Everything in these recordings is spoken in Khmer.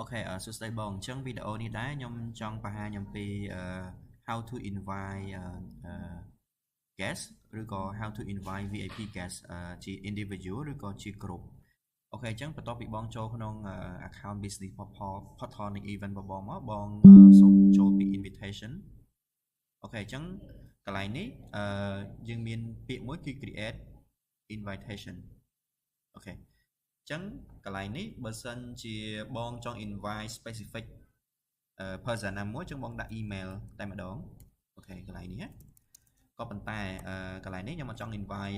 Ok,សួស្តីបងអញ្ចឹងវីដេអូនេះដែរខ្ញុំចង់បង្ហាញអំពី how to invite guest ឬក៏ how to invite VIP guest ជា individual ឬក៏ជា group អូខេអញ្ចឹងបន្ទាប់ពីបងចូលក្នុង account business portal នៃ event របស់បងមកបងសូមចូលពី invitation អូខេអញ្ចឹងកន្លែងនេះយើងមានពាក្យមួយគឺ create invitation អូខេអញ្ចឹងកន្លែងនេះបើសិនជាបងចង់ invite specific person ណាមួយអញ្ចឹងបងដាក់ email តែម្ដងអូខេកន្លែងនេះក៏ប៉ុន្តែកន្លែងនេះខ្ញុំអត់ចង់ invite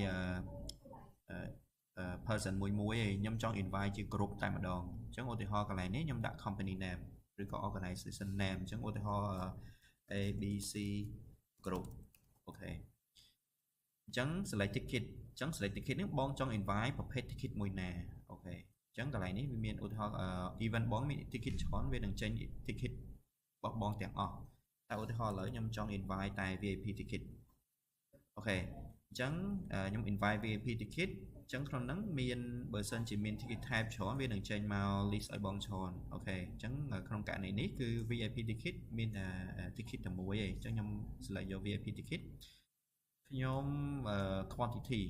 person មួយទេខ្ញុំចង់ invite ជា group តែម្ដងអញ្ចឹងឧទាហរណ៍កន្លែងនេះខ្ញុំដាក់ company name ឬក៏ organization name អញ្ចឹងឧទាហរណ៍ ABC group អូខេអញ្ចឹង select ticket អញ្ចឹង select ticket នេះបងចង់ invite ប្រភេទ ticket មួយណាអូខេអញ្ចឹងកន្លែងនេះវាមានឧទាហរណ៍ event បងមាន ticket ច្រើនវានឹងចេញ ticket របស់បងទាំងអស់តែឧទាហរណ៍ឥឡូវខ្ញុំចង់ invite តែ VIP ticket អូខេអញ្ចឹងខ្ញុំ invite VIP ticket អញ្ចឹងក្នុងហ្នឹងមានបើសិនជាមាន ticket type ច្រើនវានឹងចេញមក list ឲ្យបងច្រើនអូខេអញ្ចឹងក្នុងករណីនេះគឺ VIP ticket មានតែ ticket តែមួយទេអញ្ចឹងខ្ញុំ select យក VIP ticket ខ្ញុំ quantity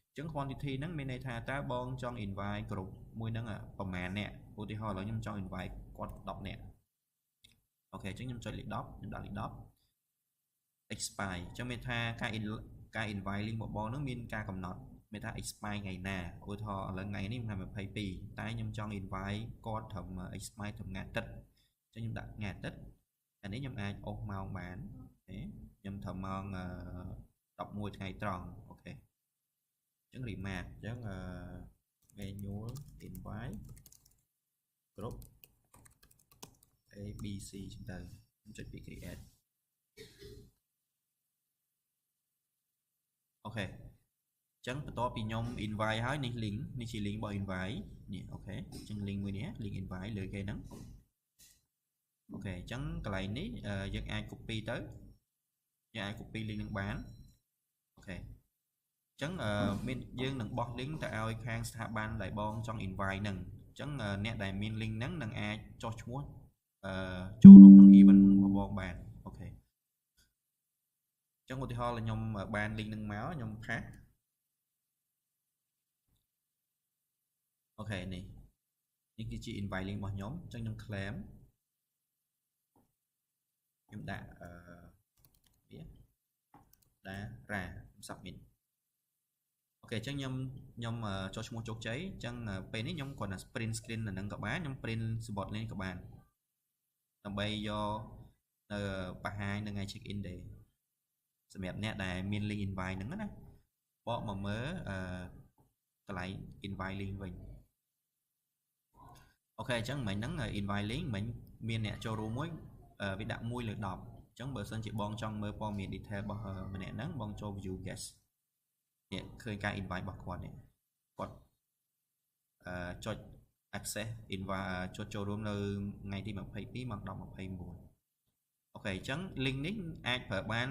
អញ្ចឹង quantity ហ្នឹងមានន័យថាតើបងចង់ invite group មួយហ្នឹងប្រមាណអ្នកឧទាហរណ៍ឥឡូវខ្ញុំចង់ invite គាត់10នាក់អូខេអញ្ចឹងខ្ញុំចុចលេខ10ខ្ញុំដាក់លេខ10 expire អញ្ចឹងមានថាការ invite link របស់បងហ្នឹងមានការកំណត់មានថា expire ថ្ងៃណាឧទាហរណ៍ឥឡូវថ្ងៃនេះថ្ងៃ22តែខ្ញុំចង់ invite គាត់ត្រឹម expire ត្រឹមថ្ងៃអាទិត្យអញ្ចឹងខ្ញុំដាក់ថ្ងៃអាទិត្យអានេះខ្ញុំអាចអូសម៉ោងបានខ្ញុំត្រឹមម៉ោង11ថ្ងៃត្រង់អូខេអញ្ចឹង remark អញ្ចឹងmanual invite group ABC ចឹងទៅខ្ញុំចុចពី create អូខេអញ្ចឹងបន្ទាប់ពីខ្ញុំ invite ហើយនេះ link នេះជា link របស់ invite នេះអូខេអញ្ចឹង link មួយនេះ link invite លើគេហ្នឹងអូខេអញ្ចឹងកន្លែងនេះយើងអាច copy ទៅយើងអាច copy link នឹងបានអូខេអញ្ចឹងមានយើងនឹងបោះ link ទៅឲ្យខាងស្ថាប័នដែលបងចង់ invite ហ្នឹងអញ្ចឹងអ្នកដែលមាន link ហ្នឹងនឹងអាចចុះឈ្មោះចូលរួមក្នុង event របស់បងបានអូខេអញ្ចឹងឧទាហរណ៍ខ្ញុំបាន link ហ្នឹងមកខ្ញុំផាសអូខេនេះគឺជា invite link របស់ខ្ញុំអញ្ចឹងខ្ញុំ claim ខ្ញុំដាក់វាតា submit អូខេអញ្ចឹងខ្ញុំចុះឈ្មោះជោគជ័យអញ្ចឹងពេលនេះខ្ញុំគ្រាន់តែ print screen នៅនឹងក៏បានខ្ញុំ print support link ក៏បានដើម្បីយកនៅបង្ហាញនៅថ្ងៃ check in ដែរសម្រាប់អ្នកដែលមាន link invite ហ្នឹងណាបកមកមើលកន្លែង invite link វិញអូខេអញ្ចឹងមិញហ្នឹង invite link មិញមានអ្នកចូលរួមមួយវាដាក់1 លើ 10អញ្ចឹងបើសិនជាបងចង់មើលព័ត៌មាន detail របស់ម្នាក់ហ្នឹងបងចូល view guest នេះឃើញការ invite របស់គាត់នេះគាត់ចុច access invite ចុចចូលរួមនៅថ្ងៃទី22ម៉ោង10:29អូខេអញ្ចឹង link នេះអាចប្រើបាន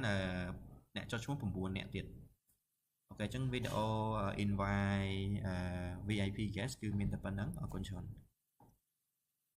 អ្នកចុចឈ្មោះ9អ្នកទៀតអូខេអញ្ចឹងវីដេអូ invite VIP guest គឺមានតែប៉ុណ្្នឹងអរគុណច្រើន